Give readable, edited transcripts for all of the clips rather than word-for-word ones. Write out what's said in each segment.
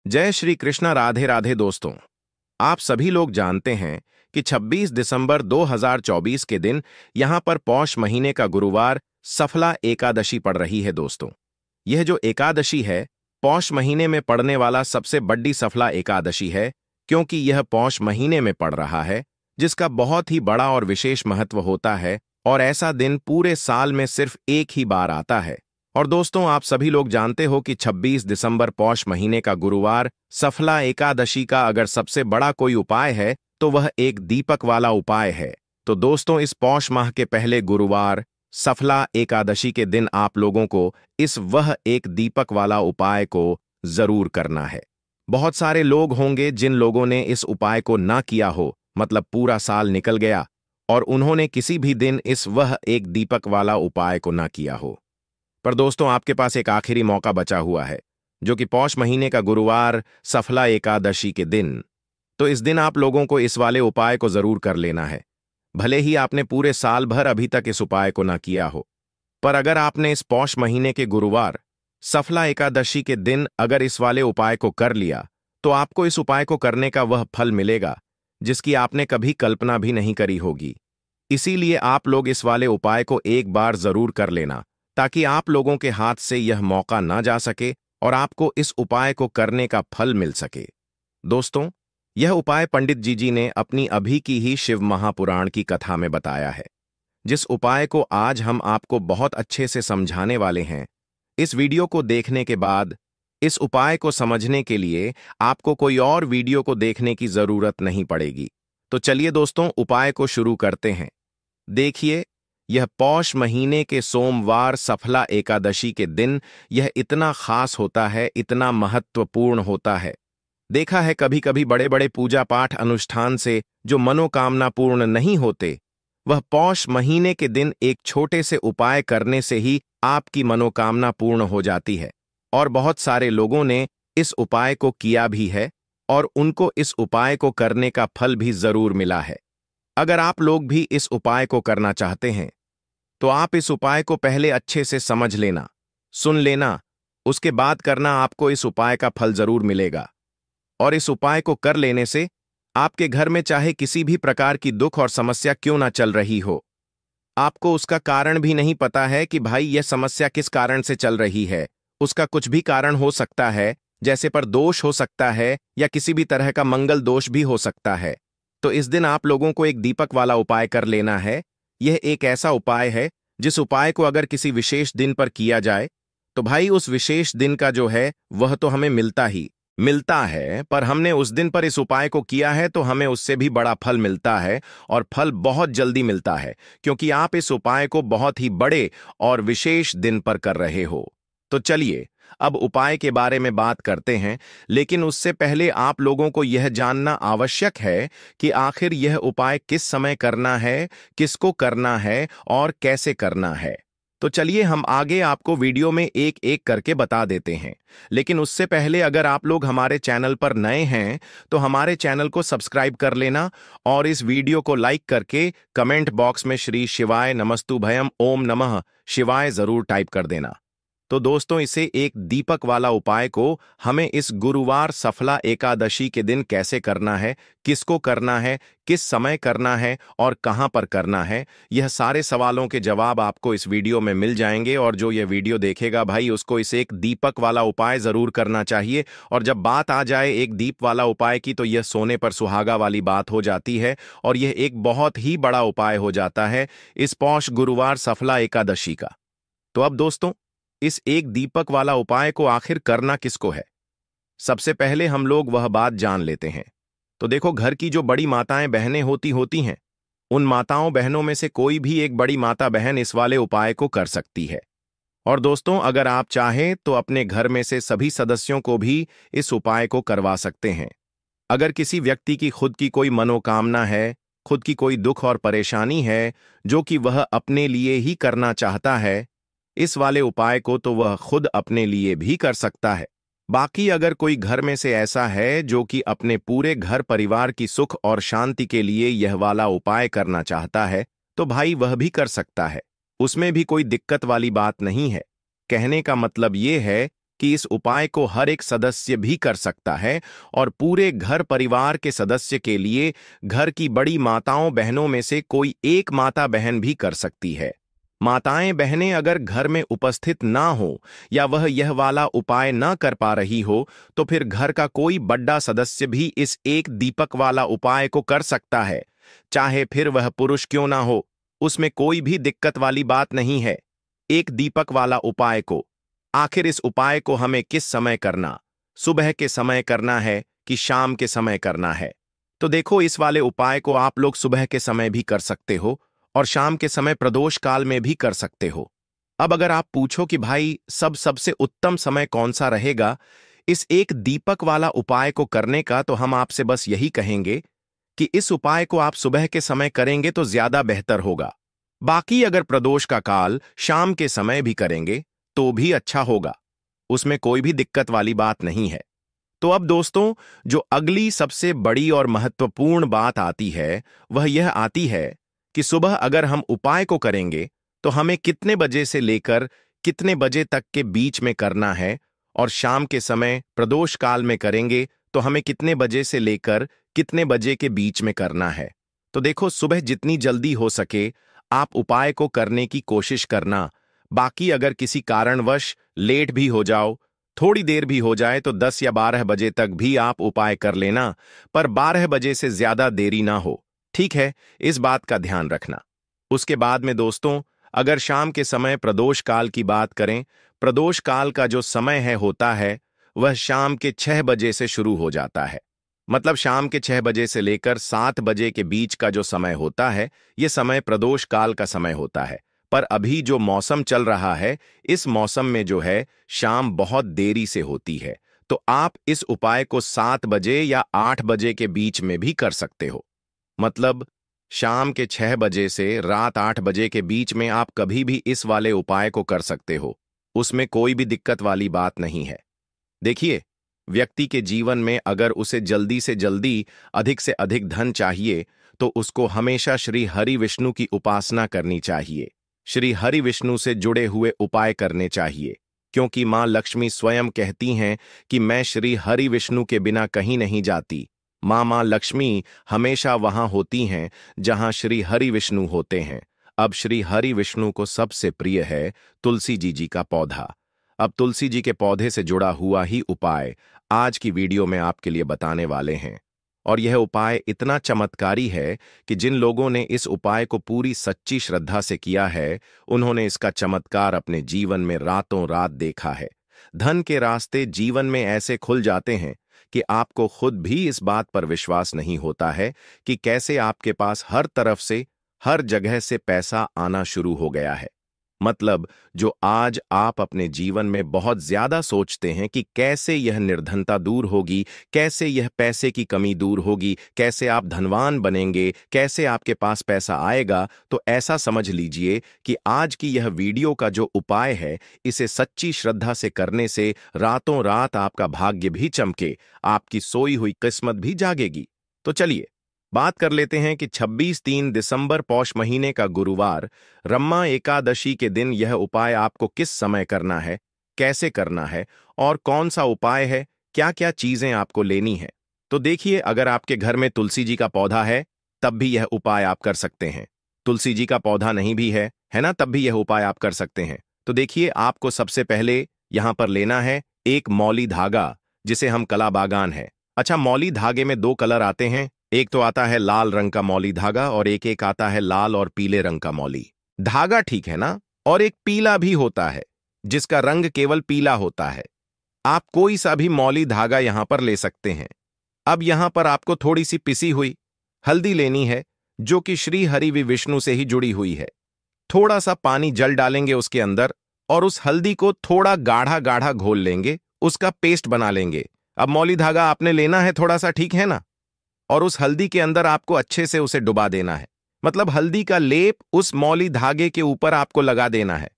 जय श्री कृष्णा। राधे राधे दोस्तों। आप सभी लोग जानते हैं कि 26 दिसंबर 2024 के दिन यहां पर पौष महीने का गुरुवार सफला एकादशी पड़ रही है दोस्तों। यह जो एकादशी है पौष महीने में पड़ने वाला सबसे बड़ी सफला एकादशी है, क्योंकि यह पौष महीने में पड़ रहा है, जिसका बहुत ही बड़ा और विशेष महत्व होता है और ऐसा दिन पूरे साल में सिर्फ एक ही बार आता है। और दोस्तों, आप सभी लोग जानते हो कि 26 दिसंबर पौष महीने का गुरुवार सफला एकादशी का अगर सबसे बड़ा कोई उपाय है तो वह एक दीपक वाला उपाय है। तो दोस्तों, इस पौष माह के पहले गुरुवार सफला एकादशी के दिन आप लोगों को वह एक दीपक वाला उपाय को जरूर करना है। बहुत सारे लोग होंगे जिन लोगों ने इस उपाय को ना किया हो, मतलब पूरा साल निकल गया और उन्होंने किसी भी दिन वह एक दीपक वाला उपाय को ना किया हो। पर दोस्तों, आपके पास एक आखिरी मौका बचा हुआ है, जो कि पौष महीने का गुरुवार सफला एकादशी के दिन। तो इस दिन आप लोगों को इस वाले उपाय को जरूर कर लेना है, भले ही आपने पूरे साल भर अभी तक इस उपाय को ना किया हो। पर अगर आपने इस पौष महीने के गुरुवार सफला एकादशी के दिन अगर इस वाले उपाय को कर लिया, तो आपको इस उपाय को करने का वह फल मिलेगा जिसकी आपने कभी कल्पना भी नहीं करी होगी। इसीलिए आप लोग इस वाले उपाय को एक बार जरूर कर लेना, ताकि आप लोगों के हाथ से यह मौका ना जा सके और आपको इस उपाय को करने का फल मिल सके। दोस्तों, यह उपाय पंडित जी ने अपनी अभी की ही शिव महापुराण की कथा में बताया है, जिस उपाय को आज हम आपको बहुत अच्छे से समझाने वाले हैं। इस वीडियो को देखने के बाद इस उपाय को समझने के लिए आपको कोई और वीडियो को देखने की जरूरत नहीं पड़ेगी। तो चलिए दोस्तों, उपाय को शुरू करते हैं। देखिए, यह पौष महीने के सोमवार सफला एकादशी के दिन यह इतना खास होता है, इतना महत्वपूर्ण होता है। देखा है कभी कभी बड़े बड़े पूजा पाठ अनुष्ठान से जो मनोकामना पूर्ण नहीं होते, वह पौष महीने के दिन एक छोटे से उपाय करने से ही आपकी मनोकामना पूर्ण हो जाती है। और बहुत सारे लोगों ने इस उपाय को किया भी है और उनको इस उपाय को करने का फल भी जरूर मिला है। अगर आप लोग भी इस उपाय को करना चाहते हैं तो आप इस उपाय को पहले अच्छे से समझ लेना, सुन लेना, उसके बाद करना। आपको इस उपाय का फल जरूर मिलेगा। और इस उपाय को कर लेने से आपके घर में चाहे किसी भी प्रकार की दुख और समस्या क्यों ना चल रही हो, आपको उसका कारण भी नहीं पता है कि भाई यह समस्या किस कारण से चल रही है, उसका कुछ भी कारण हो सकता है, जैसे पर दोष हो सकता है या किसी भी तरह का मंगल दोष भी हो सकता है। तो इस दिन आप लोगों को एक दीपक वाला उपाय कर लेना है। यह एक ऐसा उपाय है जिस उपाय को अगर किसी विशेष दिन पर किया जाए तो भाई उस विशेष दिन का जो है वह तो हमें मिलता है, पर हमने उस दिन पर इस उपाय को किया है तो हमें उससे भी बड़ा फल मिलता है, और फल बहुत जल्दी मिलता है, क्योंकि आप इस उपाय को बहुत ही बड़े और विशेष दिन पर कर रहे हो। तो चलिए अब उपाय के बारे में बात करते हैं, लेकिन उससे पहले आप लोगों को यह जानना आवश्यक है कि आखिर यह उपाय किस समय करना है, किसको करना है और कैसे करना है। तो चलिए हम आगे आपको वीडियो में एक एक करके बता देते हैं। लेकिन उससे पहले अगर आप लोग हमारे चैनल पर नए हैं तो हमारे चैनल को सब्सक्राइब कर लेना और इस वीडियो को लाइक करके कमेंट बॉक्स में श्री शिवाय नमस्तुभयम ओम नमः शिवाय जरूर टाइप कर देना। तो दोस्तों, इसे एक दीपक वाला उपाय को हमें इस गुरुवार सफला एकादशी के दिन कैसे करना है, किसको करना है, किस समय करना है और कहां पर करना है, यह सारे सवालों के जवाब आपको इस वीडियो में मिल जाएंगे। और जो यह वीडियो देखेगा भाई, उसको इसे एक दीपक वाला उपाय जरूर करना चाहिए। और जब बात आ जाए एक दीप वाला उपाय की, तो यह सोने पर सुहागा वाली बात हो जाती है और यह एक बहुत ही बड़ा उपाय हो जाता है इस पौष गुरुवार सफला एकादशी का। तो अब दोस्तों, इस एक दीपक वाला उपाय को आखिर करना किसको है, सबसे पहले हम लोग वह बात जान लेते हैं। तो देखो, घर की जो बड़ी माताएं बहनें होती हैं, उन माताओं बहनों में से कोई भी एक बड़ी माता बहन इस वाले उपाय को कर सकती है। और दोस्तों, अगर आप चाहें तो अपने घर में से सभी सदस्यों को भी इस उपाय को करवा सकते हैं। अगर किसी व्यक्ति की खुद की कोई मनोकामना है, खुद की कोई दुख और परेशानी है जो कि वह अपने लिए ही करना चाहता है, इस वाले उपाय को तो वह खुद अपने लिए भी कर सकता है। बाकी अगर कोई घर में से ऐसा है जो कि अपने पूरे घर परिवार की सुख और शांति के लिए यह वाला उपाय करना चाहता है, तो भाई वह भी कर सकता है। उसमें भी कोई दिक्कत वाली बात नहीं है। कहने का मतलब ये है कि इस उपाय को हर एक सदस्य भी कर सकता है और पूरे घर परिवार के सदस्य के लिए घर की बड़ी माताओं बहनों में से कोई एक माता बहन भी कर सकती है। माताएं बहनें अगर घर में उपस्थित ना हो या वह यह वाला उपाय ना कर पा रही हो तो फिर घर का कोई बड़ा सदस्य भी इस एक दीपक वाला उपाय को कर सकता है, चाहे फिर वह पुरुष क्यों ना हो। उसमें कोई भी दिक्कत वाली बात नहीं है। एक दीपक वाला उपाय को आखिर इस उपाय को हमें किस समय करना, सुबह के समय करना है कि शाम के समय करना है? तो देखो, इस वाले उपाय को आप लोग सुबह के समय भी कर सकते हो और शाम के समय प्रदोष काल में भी कर सकते हो। अब अगर आप पूछो कि भाई सबसे उत्तम समय कौन सा रहेगा इस एक दीपक वाला उपाय को करने का, तो हम आपसे बस यही कहेंगे कि इस उपाय को आप सुबह के समय करेंगे तो ज्यादा बेहतर होगा। बाकी अगर प्रदोष का काल शाम के समय भी करेंगे तो भी अच्छा होगा, उसमें कोई भी दिक्कत वाली बात नहीं है। तो अब दोस्तों, जो अगली सबसे बड़ी और महत्वपूर्ण बात आती है वह यह आती है कि सुबह अगर हम उपाय को करेंगे तो हमें कितने बजे से लेकर कितने बजे तक के बीच में करना है, और शाम के समय प्रदोष काल में करेंगे तो हमें कितने बजे से लेकर कितने बजे के बीच में करना है। तो देखो, सुबह जितनी जल्दी हो सके आप उपाय को करने की कोशिश करना। बाकी अगर किसी कारणवश लेट भी हो जाओ, थोड़ी देर भी हो जाए, तो 10 या 12 बजे तक भी आप उपाय कर लेना, पर 12 बजे से ज्यादा देरी ना हो, ठीक है? इस बात का ध्यान रखना। उसके बाद में दोस्तों, अगर शाम के समय प्रदोष काल की बात करें, प्रदोष काल का जो समय है होता है वह शाम के 6 बजे से शुरू हो जाता है। मतलब शाम के 6 बजे से लेकर 7 बजे के बीच का जो समय होता है, यह समय प्रदोष काल का समय होता है। पर अभी जो मौसम चल रहा है, इस मौसम में जो है शाम बहुत देरी से होती है, तो आप इस उपाय को 7 बजे या 8 बजे के बीच में भी कर सकते हो। मतलब शाम के 6 बजे से रात 8 बजे के बीच में आप कभी भी इस वाले उपाय को कर सकते हो, उसमें कोई भी दिक्कत वाली बात नहीं है। देखिए, व्यक्ति के जीवन में अगर उसे जल्दी से जल्दी अधिक से अधिक धन चाहिए तो उसको हमेशा श्री हरि विष्णु की उपासना करनी चाहिए। श्री हरि विष्णु से जुड़े हुए उपाय करने चाहिए, क्योंकि मां लक्ष्मी स्वयं कहती हैं कि मैं श्री हरि विष्णु के बिना कहीं नहीं जाती। मां लक्ष्मी हमेशा वहां होती हैं जहां श्री हरि विष्णु होते हैं। अब श्री हरि विष्णु को सबसे प्रिय है तुलसी जी का पौधा। अब तुलसी जी के पौधे से जुड़ा हुआ ही उपाय आज की वीडियो में आपके लिए बताने वाले हैं, और यह उपाय इतना चमत्कारी है कि जिन लोगों ने इस उपाय को पूरी सच्ची श्रद्धा से किया है, उन्होंने इसका चमत्कार अपने जीवन में रातों रात देखा है। धन के रास्ते जीवन में ऐसे खुल जाते हैं कि आपको खुद भी इस बात पर विश्वास नहीं होता है कि कैसे आपके पास हर तरफ से, हर जगह से पैसा आना शुरू हो गया है। मतलब जो आज आप अपने जीवन में बहुत ज्यादा सोचते हैं कि कैसे यह निर्धनता दूर होगी, कैसे यह पैसे की कमी दूर होगी, कैसे आप धनवान बनेंगे, कैसे आपके पास पैसा आएगा, तो ऐसा समझ लीजिए कि आज की यह वीडियो का जो उपाय है, इसे सच्ची श्रद्धा से करने से रातों रात आपका भाग्य भी चमके, आपकी सोई हुई किस्मत भी जागेगी। तो चलिए बात कर लेते हैं कि 26-3 दिसंबर पौष महीने का गुरुवार रमा एकादशी के दिन यह उपाय आपको किस समय करना है, कैसे करना है और कौन सा उपाय है, क्या क्या चीजें आपको लेनी है। तो देखिए, अगर आपके घर में तुलसी जी का पौधा है तब भी यह उपाय आप कर सकते हैं। तुलसी जी का पौधा नहीं भी है ना, तब भी यह उपाय आप कर सकते हैं। तो देखिए, आपको सबसे पहले यहां पर लेना है एक मौली धागा, जिसे हम कला बागान है। अच्छा, मौली धागे में 2 कलर आते हैं, एक तो आता है लाल रंग का मौली धागा और एक आता है लाल और पीले रंग का मौली धागा, ठीक है ना? और एक पीला भी होता है जिसका रंग केवल पीला होता है। आप कोई सा भी मौली धागा यहां पर ले सकते हैं। अब यहां पर आपको थोड़ी सी पिसी हुई हल्दी लेनी है, जो कि श्री हरि विष्णु से ही जुड़ी हुई है। थोड़ा सा पानी जल डालेंगे उसके अंदर और उस हल्दी को थोड़ा गाढ़ा गाढ़ा घोल लेंगे, उसका पेस्ट बना लेंगे। अब मौली धागा आपने लेना है थोड़ा सा, ठीक है ना? और उस हल्दी के अंदर आपको अच्छे से उसे डुबा देना है। मतलब हल्दी का लेप उस मौली धागे के ऊपर आपको लगा देना है।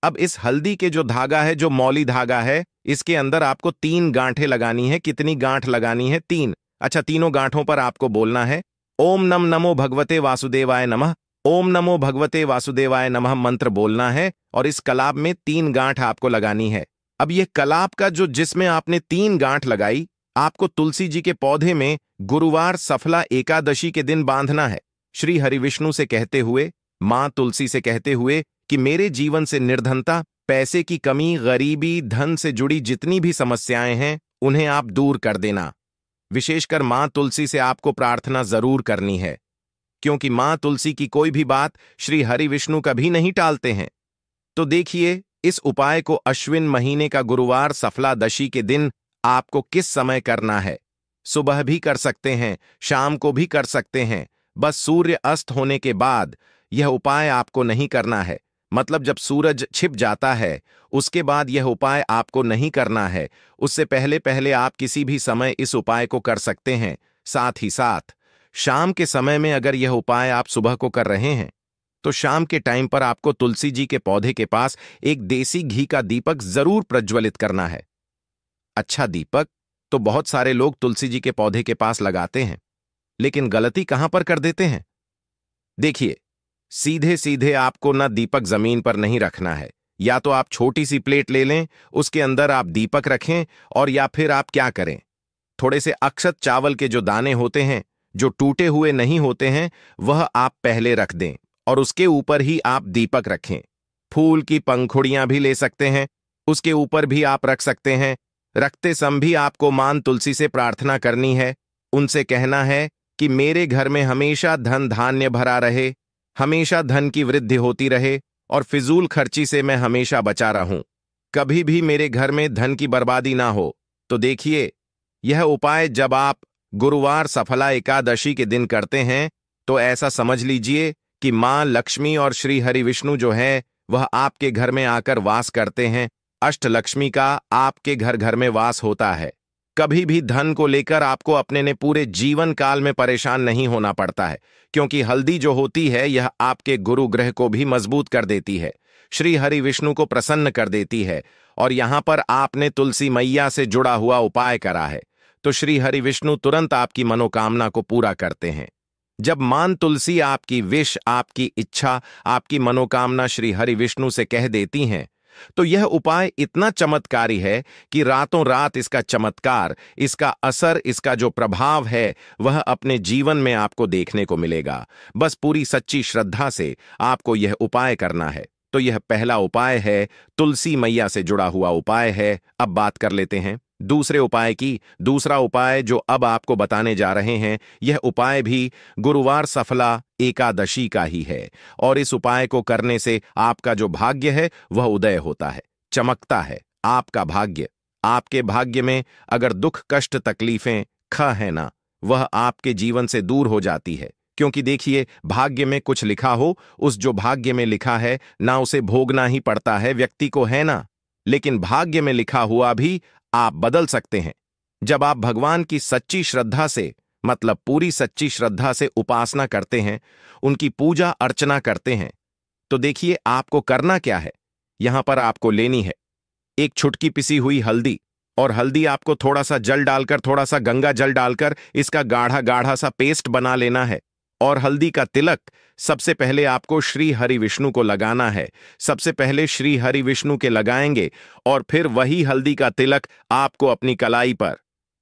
अब इस हल्दी के जो धागा है, जो मौली धागा है, इसके अंदर आपको 3 गांठें लगानी है। कितनी गांठ लगानी है? 3। अच्छा, तीनों गांठों पर आपको बोलना है ओम नमो भगवते वासुदेवाय नमः, ओम नमो भगवते वासुदेवाय नमः मंत्र बोलना है और इस कलाब में 3 गांठ आपको लगानी है। अब यह कलाप का जिसमें आपने 3 गांठ लगाई, आपको तुलसी जी के पौधे में गुरुवार सफला एकादशी के दिन बांधना है, श्री हरिविष्णु से कहते हुए, मां तुलसी से कहते हुए कि मेरे जीवन से निर्धनता, पैसे की कमी, गरीबी, धन से जुड़ी जितनी भी समस्याएं हैं उन्हें आप दूर कर देना। विशेषकर मां तुलसी से आपको प्रार्थना जरूर करनी है, क्योंकि मां तुलसी की कोई भी बात श्री हरिविष्णु कभी नहीं टालते हैं। तो देखिए, इस उपाय को अश्विन महीने का गुरुवार सफलादशी के दिन आपको किस समय करना है। सुबह भी कर सकते हैं, शाम को भी कर सकते हैं, बस सूर्य अस्त होने के बाद यह उपाय आपको नहीं करना है। मतलब जब सूरज छिप जाता है उसके बाद यह उपाय आपको नहीं करना है। उससे पहले पहले आप किसी भी समय इस उपाय को कर सकते हैं। साथ ही साथ शाम के समय में अगर यह उपाय आप सुबह को कर रहे हैं तो शाम के टाइम पर आपको तुलसी जी के पौधे के पास एक देसी घी का दीपक जरूर प्रज्वलित करना है। अच्छा, दीपक तो बहुत सारे लोग तुलसी जी के पौधे के पास लगाते हैं, लेकिन गलती कहां पर कर देते हैं? देखिए, सीधे सीधे आपको ना दीपक जमीन पर नहीं रखना है। या तो आप छोटी सी प्लेट ले लें, उसके अंदर आप दीपक रखें, और या फिर आप क्या करें, थोड़े से अक्षत चावल के जो दाने होते हैं, जो टूटे हुए नहीं होते हैं, वह आप पहले रख दें और उसके ऊपर ही आप दीपक रखें। फूल की पंखुड़ियां भी ले सकते हैं, उसके ऊपर भी आप रख सकते हैं। रखते समय भी आपको मां तुलसी से प्रार्थना करनी है, उनसे कहना है कि मेरे घर में हमेशा धन धान्य भरा रहे, हमेशा धन की वृद्धि होती रहे और फिजूल खर्ची से मैं हमेशा बचा रहूं, कभी भी मेरे घर में धन की बर्बादी ना हो। तो देखिए, यह उपाय जब आप गुरुवार सफला एकादशी के दिन करते हैं तो ऐसा समझ लीजिए कि मां लक्ष्मी और श्री हरिविष्णु जो है वह आपके घर में आकर वास करते हैं। अष्टलक्ष्मी का आपके घर घर में वास होता है। कभी भी धन को लेकर आपको अपने ने पूरे जीवन काल में परेशान नहीं होना पड़ता है, क्योंकि हल्दी जो होती है यह आपके गुरु ग्रह को भी मजबूत कर देती है, श्री हरि विष्णु को प्रसन्न कर देती है। और यहां पर आपने तुलसी मैया से जुड़ा हुआ उपाय करा है तो श्री हरि विष्णु तुरंत आपकी मनोकामना को पूरा करते हैं। जब मां तुलसी आपकी विश, आपकी इच्छा, आपकी मनोकामना श्री हरि विष्णु से कह देती हैं तो यह उपाय इतना चमत्कारी है कि रातों रात इसका चमत्कार, इसका असर, इसका जो प्रभाव है वह अपने जीवन में आपको देखने को मिलेगा। बस पूरी सच्ची श्रद्धा से आपको यह उपाय करना है। तो यह पहला उपाय है, तुलसी मैया से जुड़ा हुआ उपाय है। अब बात कर लेते हैं दूसरे उपाय की। दूसरा उपाय जो अब आपको बताने जा रहे हैं, यह उपाय भी गुरुवार सफला एकादशी का ही है, और इस उपाय को करने से आपका जो भाग्य है वह उदय होता है, चमकता है। आपका भाग्य, आपके भाग्य में अगर दुख, कष्ट, तकलीफें ख है ना, वह आपके जीवन से दूर हो जाती है। क्योंकि देखिए, भाग्य में कुछ लिखा हो, उस जो भाग्य में लिखा है ना उसे भोगना ही पड़ता है व्यक्ति को, है ना। लेकिन भाग्य में लिखा हुआ भी आप बदल सकते हैं जब आप भगवान की सच्ची श्रद्धा से, मतलब पूरी सच्ची श्रद्धा से उपासना करते हैं, उनकी पूजा अर्चना करते हैं। तो देखिए, आपको करना क्या है। यहां पर आपको लेनी है एक छुटकी पिसी हुई हल्दी, और हल्दी आपको थोड़ा सा जल डालकर, थोड़ा सा गंगा जल डालकर इसका गाढ़ा गाढ़ा सा पेस्ट बना लेना है। और हल्दी का तिलक सबसे पहले आपको श्री हरि विष्णु को लगाना है। सबसे पहले श्री हरि विष्णु के लगाएंगे और फिर वही हल्दी का तिलक आपको अपनी कलाई पर,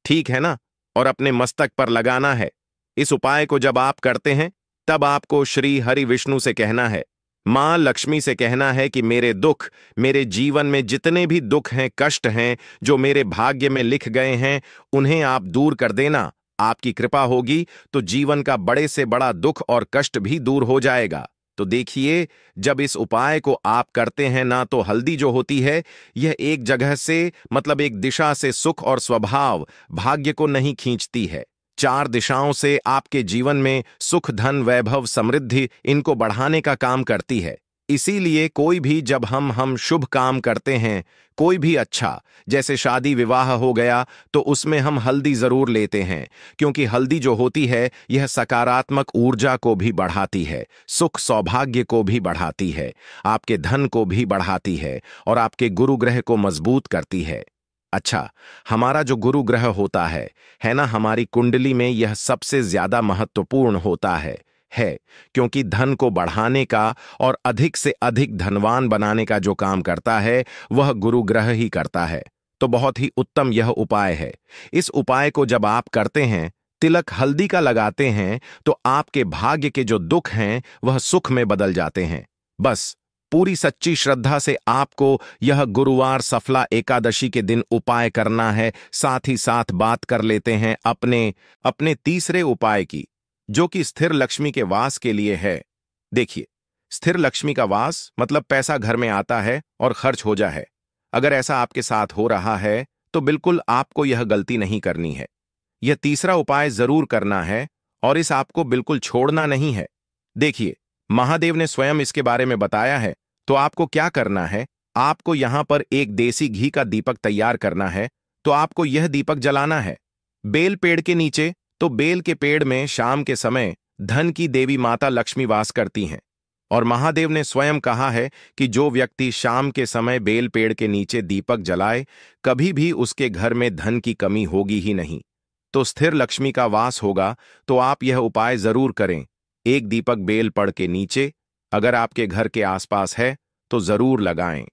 ठीक है ना, और अपने मस्तक पर लगाना है। इस उपाय को जब आप करते हैं तब आपको श्री हरि विष्णु से कहना है, मां लक्ष्मी से कहना है कि मेरे दुख, मेरे जीवन में जितने भी दुख हैं, कष्ट हैं, जो मेरे भाग्य में लिख गए हैं, उन्हें आप दूर कर देना। आपकी कृपा होगी तो जीवन का बड़े से बड़ा दुख और कष्ट भी दूर हो जाएगा। तो देखिए, जब इस उपाय को आप करते हैं ना, तो हल्दी जो होती है यह एक जगह से, मतलब एक दिशा से सुख और स्वभाव, भाग्य को नहीं खींचती है। 4 दिशाओं से आपके जीवन में सुख, धन, वैभव, समृद्धि, इनको बढ़ाने का काम करती है। इसीलिए कोई भी जब हम शुभ काम करते हैं, कोई भी अच्छा, जैसे शादी विवाह हो गया, तो उसमें हम हल्दी जरूर लेते हैं, क्योंकि हल्दी जो होती है यह सकारात्मक ऊर्जा को भी बढ़ाती है, सुख सौभाग्य को भी बढ़ाती है, आपके धन को भी बढ़ाती है और आपके गुरु ग्रह को मजबूत करती है। अच्छा, हमारा जो गुरु ग्रह होता है ना, हमारी कुंडली में यह सबसे ज्यादा महत्वपूर्ण होता है है, क्योंकि धन को बढ़ाने का और अधिक से अधिक धनवान बनाने का जो काम करता है वह गुरु ग्रह ही करता है। तो बहुत ही उत्तम यह उपाय है। इस उपाय को जब आप करते हैं, तिलक हल्दी का लगाते हैं, तो आपके भाग्य के जो दुख हैं वह सुख में बदल जाते हैं। बस पूरी सच्ची श्रद्धा से आपको यह गुरुवार सफला एकादशी के दिन उपाय करना है। साथ ही साथ बात कर लेते हैं अपने तीसरे उपाय की, जो कि स्थिर लक्ष्मी के वास के लिए है। देखिए, स्थिर लक्ष्मी का वास मतलब पैसा घर में आता है और खर्च हो जा है। अगर ऐसा आपके साथ हो रहा है तो बिल्कुल आपको यह गलती नहीं करनी है। यह तीसरा उपाय जरूर करना है और इस आपको बिल्कुल छोड़ना नहीं है। देखिए, महादेव ने स्वयं इसके बारे में बताया है। तो आपको क्या करना है, आपको यहां पर एक देसी घी का दीपक तैयार करना है। तो आपको यह दीपक जलाना है बेल पेड़ के नीचे। तो बेल के पेड़ में शाम के समय धन की देवी माता लक्ष्मी वास करती हैं, और महादेव ने स्वयं कहा है कि जो व्यक्ति शाम के समय बेल पेड़ के नीचे दीपक जलाए, कभी भी उसके घर में धन की कमी होगी ही नहीं। तो स्थिर लक्ष्मी का वास होगा। तो आप यह उपाय जरूर करें। एक दीपक बेल पेड़ के नीचे, अगर आपके घर के आसपास है तो जरूर लगाएं।